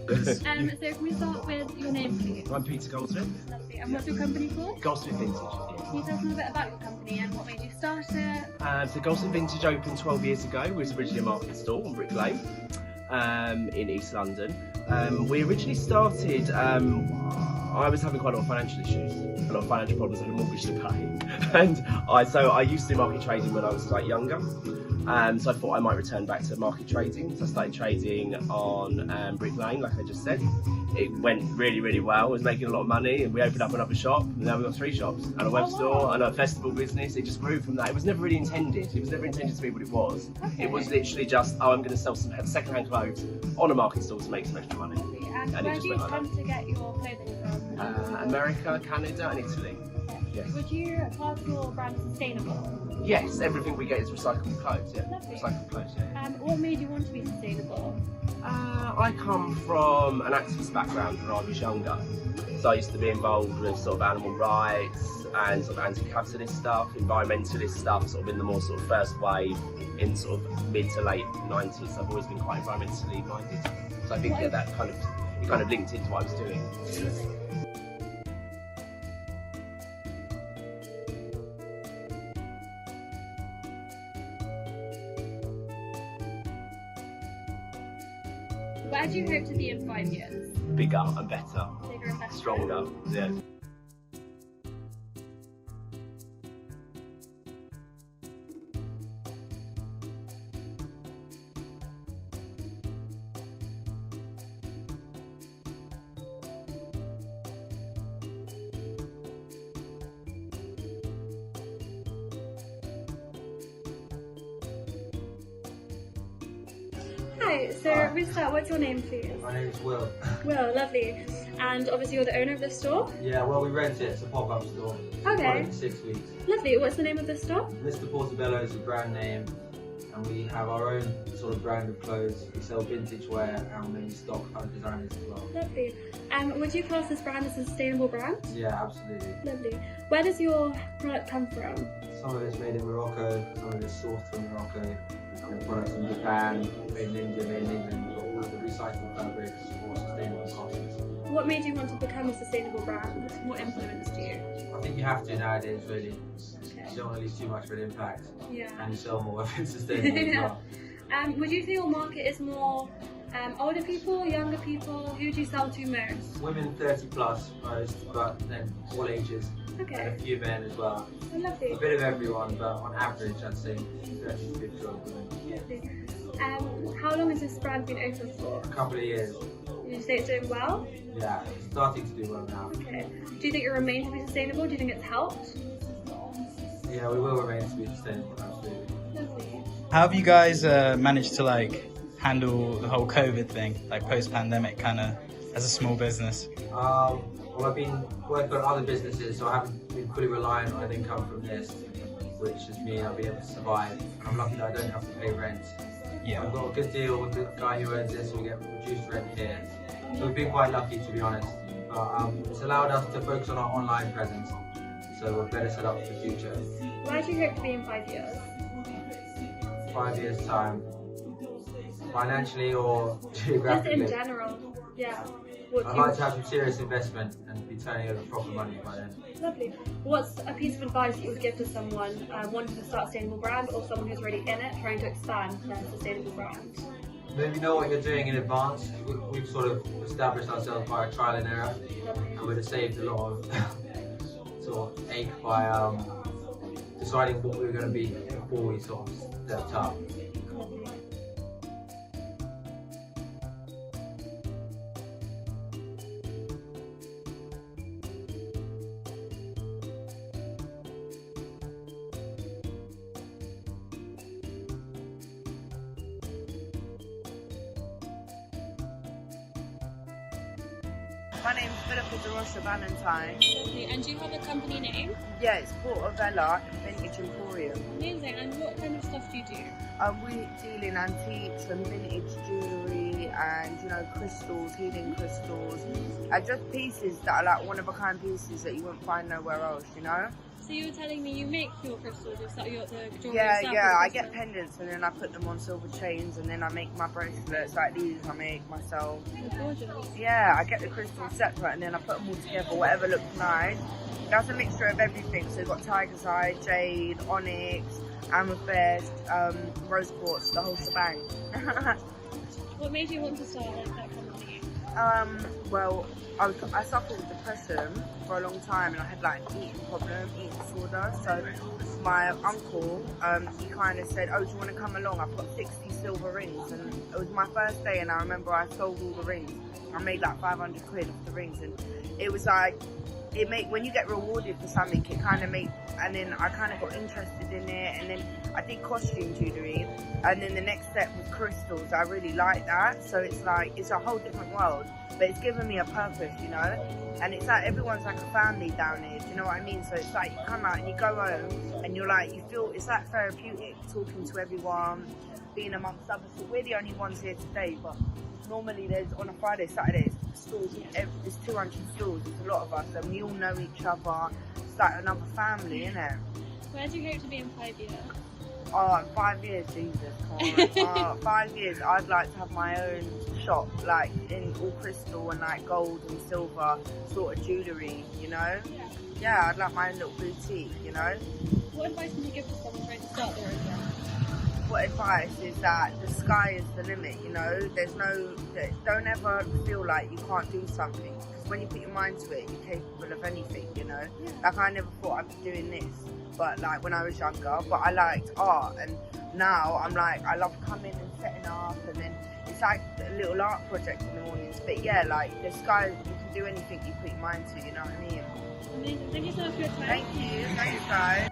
So can we start with your name, please? I'm Peter Goldsmith. Lovely. And what's your company called? Goldsmith Vintage. Can you tell us a little bit about your company and what made you start it? So Goldsmith Vintage opened 12 years ago. It was originally a market store on Brick Lane in East London. We originally started, I was having quite a lot of financial issues, a lot of financial problems, I had a mortgage to pay. And so I used to do market trading when I was like younger. So I thought I might return back to market trading. So I started trading on Brick Lane, like I just said. It went really, really well. I was making a lot of money, and we opened up another shop, and now we've got 3 shops, and a web store, and a festival business. It just grew from that. It was never really intended. It was never intended to be what it was. Okay. It was literally just, oh, I'm going to sell some second-hand clothes on a market store to make some extra money. And where do you tend to get your clothing from? America, Canada, and Italy. Yes. Would you class your brand sustainable? Yes, everything we get is recycled clothes. Yeah, Lovely. recycled clothes. Yeah. What made you want to be sustainable? I come from an activist background when I was younger, so I used to be involved with sort of animal rights and sort of anti-capitalist stuff, environmentalist stuff, sort of in the more sort of first wave in sort of mid to late 90s. I've always been quite environmentally minded, so I think that kind of linked into what I was doing. Where do you hope to be in 5 years? Bigger and better. Bigger and better. Stronger. Yeah. Hi, so we start. What's your name, please? My name is Will. Will, lovely. And obviously you're the owner of the store? Yeah, well, we rent it. It's a pop-up store. Okay. In 6 weeks. Lovely. What's the name of the store? Mr. Portobello is a brand name, and we have our own sort of brand of clothes. We sell vintage wear, and we stock other designers as well. Lovely. Would you class this brand as a sustainable brand? Yeah, absolutely. Lovely. Where does your product come from? Some of it's made in Morocco, some of it's sourced from Morocco. And products from Japan, made in India, made in England. We've got all of the recycled fabrics for sustainable cottons. What made you want to become a sustainable brand? What influenced you? I think you have to nowadays, really. Okay. You don't want to leave too much of an impact. Yeah. And you sell more if it's sustainable as well. Would you say your market is more older people, younger people? Who do you sell to most? Women 30 plus most, but then all ages. Okay. And a few men as well. Oh, lovely. A bit of everyone, but on average I'd say 30 to 50 old women. Lovely. How long has this brand been open for? A couple of years. Did you say it's doing well? Yeah, it's starting to do well now. Okay. Do you think it remains to be sustainable? Do you think it's helped? Yeah, we will remain to be sustainable, absolutely. Lovely. How have you guys managed to handle the whole COVID thing, post-pandemic kind of, as a small business? Well, I've been working on other businesses, so I haven't been fully reliant on an income from this, which has meant I'll be able to survive. I'm lucky that I don't have to pay rent. Yeah. I've got a good deal with the guy who owns this, so we get reduced rent here. So we've been quite lucky, to be honest. But it's allowed us to focus on our online presence, so we're better set up for the future. Where do you hope to be in 5 years? 5 years time, financially or geographically? Just in general, yeah. I'd like to have some serious investment and be turning over proper money by then. Lovely. What's a piece of advice that you would give to someone wanting to start a sustainable brand, or someone who's already in it trying to expand their sustainable brand? Maybe know what you're doing in advance. We've sort of established ourselves by trial and error, and we'd have saved a lot of sort of ache by deciding what we were going to be before we sort of stepped up. My name's Philippa DeRocha Valentine. And do you have a company name? Yeah, it's Portobello Vintage Emporium. Amazing. And what kind of stuff do you do? We deal in antiques and vintage jewellery and, crystals, healing crystals, and just pieces that are like one-of-a-kind pieces that you won't find nowhere else, So you were telling me you make your crystals yourself, the jewelry Yeah, yourself? yeah, or I the get crystals? pendants and then I put them on silver chains and then I make my bracelets like these I make myself. Oh, gorgeous. Yeah, I get the crystals separate and then I put them all together, whatever looks nice. That's a mixture of everything. So you've got tiger's eye, jade, onyx, amethyst, rose quartz, the whole shebang. What made you want to start like that company? Well, I suffered with depression for a long time and I had like an eating problem, eating disorder. So my uncle, he kind of said, oh, do you want to come along? I've got 60 silver rings. And it was my first day and I remember I sold all the rings. I made like 500 quid off the rings and it was like, when you get rewarded for something, it kind of makes, and then I kind of got interested in it and then I did costume jewellery and then the next step was crystals. I really like that. So it's like, it's a whole different world, but it's given me a purpose, you know, and it's like everyone's like a family down here, do you know what I mean? So it's like you come out and you go home and you're like, you feel, it's like therapeutic talking to everyone, being amongst others. So we're the only ones here today, but normally there's on a Friday, Saturday, stores, there's 200 stores, there's a lot of us and we all know each other. It's like another family, isn't it? Where do you hope to be in 5 years? Oh, 5 years, Jesus, come on. 5 years, I'd like to have my own shop, like in all crystal and like gold and silver sort of jewellery, you know? Yeah, I'd like my own little boutique, you know? What advice would you give to someone trying to start their own brand? What advice is that the sky is the limit, you know? Don't ever feel like you can't do something. Because when you put your mind to it, you're capable of anything, you know? Like I never thought I'd be doing this, but like when I was younger, but I liked art and now I'm like, I love coming and setting up and then it's like a little art project in the mornings. But yeah, like the sky, you can do anything you put your mind to, you know what I mean? Amazing. Thank you so much for your time. Thank you, thanks guys.